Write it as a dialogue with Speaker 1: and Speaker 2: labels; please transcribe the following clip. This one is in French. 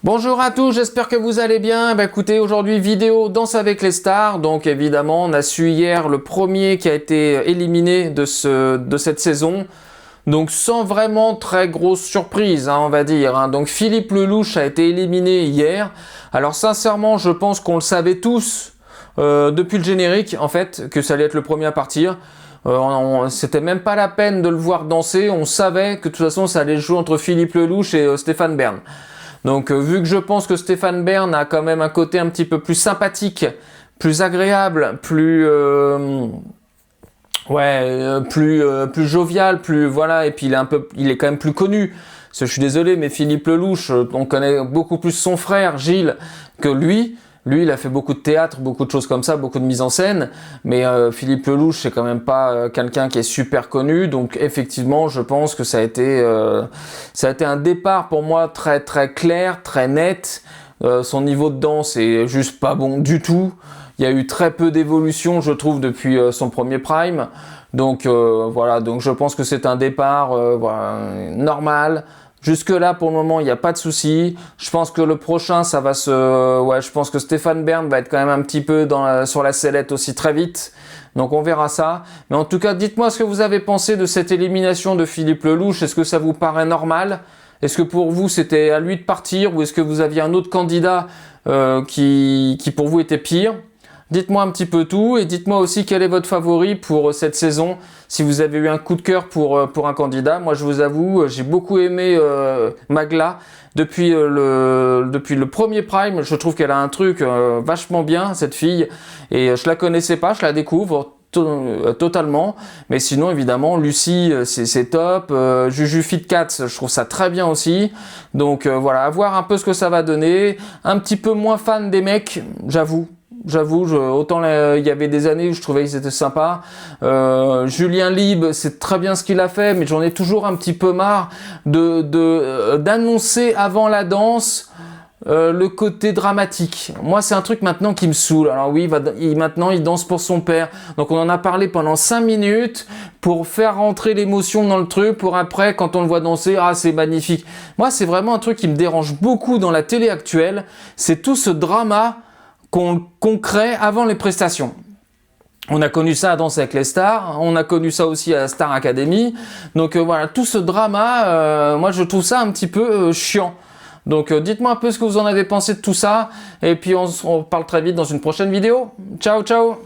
Speaker 1: Bonjour à tous, j'espère que vous allez bien. Écoutez, aujourd'hui vidéo Danse avec les stars. Donc évidemment, on a su hier le premier qui a été éliminé de cette saison. Donc sans vraiment très grosse surprise, on va dire. Donc Philippe Lelouch a été éliminé hier. Alors sincèrement, je pense qu'on le savait tous depuis le générique, en fait, que ça allait être le premier à partir. C'était même pas la peine de le voir danser. On savait que de toute façon, ça allait jouer entre Philippe Lelouch et Stéphane Bern. Donc vu que je pense que Stéphane Bern a quand même un côté un petit peu plus sympathique, plus agréable, plus plus jovial, plus voilà, et puis il est quand même plus connu. Parce que je suis désolé, mais Philippe Lelouch, on connaît beaucoup plus son frère Gilles que lui. Lui, il a fait beaucoup de théâtre, beaucoup de choses comme ça, beaucoup de mise en scène. Mais Philippe Lelouch, c'est quand même pas quelqu'un qui est super connu. Donc effectivement, je pense que ça a été un départ pour moi très très clair, très net. Son niveau de danse est juste pas bon du tout. Il y a eu très peu d'évolution, je trouve, depuis son premier prime. Donc voilà, donc je pense que c'est un départ normal. Jusque là, pour le moment, il n'y a pas de souci. Je pense que le prochain, ça va je pense que Stéphane Bern va être quand même un petit peu sur la sellette aussi très vite. Donc on verra ça. Mais en tout cas, dites-moi ce que vous avez pensé de cette élimination de Philippe Lelouch. Est-ce que ça vous paraît normal? Est-ce que pour vous, c'était à lui de partir? Ou est-ce que vous aviez un autre candidat qui pour vous était pire? Dites-moi un petit peu tout et dites-moi aussi quel est votre favori pour cette saison, si vous avez eu un coup de cœur pour un candidat. Moi, je vous avoue, j'ai beaucoup aimé Magla depuis le premier prime. Je trouve qu'elle a un truc vachement bien, cette fille, et je la connaissais pas, je la découvre totalement. Mais sinon, évidemment, Lucie, c'est top. Juju Fitcats, je trouve ça très bien aussi. Donc voilà, à voir un peu ce que ça va donner. Un petit peu moins fan des mecs, j'avoue. Autant il y avait des années où je trouvais que c'était sympa. Julien Lieb, c'est très bien ce qu'il a fait, mais j'en ai toujours un petit peu marre d'annoncer avant la danse le côté dramatique. Moi, c'est un truc maintenant qui me saoule. Alors oui, maintenant, il danse pour son père. Donc on en a parlé pendant 5 minutes pour faire rentrer l'émotion dans le truc, pour après, quand on le voit danser, ah, c'est magnifique. Moi, c'est vraiment un truc qui me dérange beaucoup dans la télé actuelle. C'est tout ce drama qu'on crée avant les prestations. On a connu ça à Danse avec les stars, on a connu ça aussi à Star Academy. Donc voilà, tout ce drama, moi je trouve ça un petit peu chiant. Donc dites-moi un peu ce que vous en avez pensé de tout ça, et puis on parle très vite dans une prochaine vidéo. Ciao, ciao!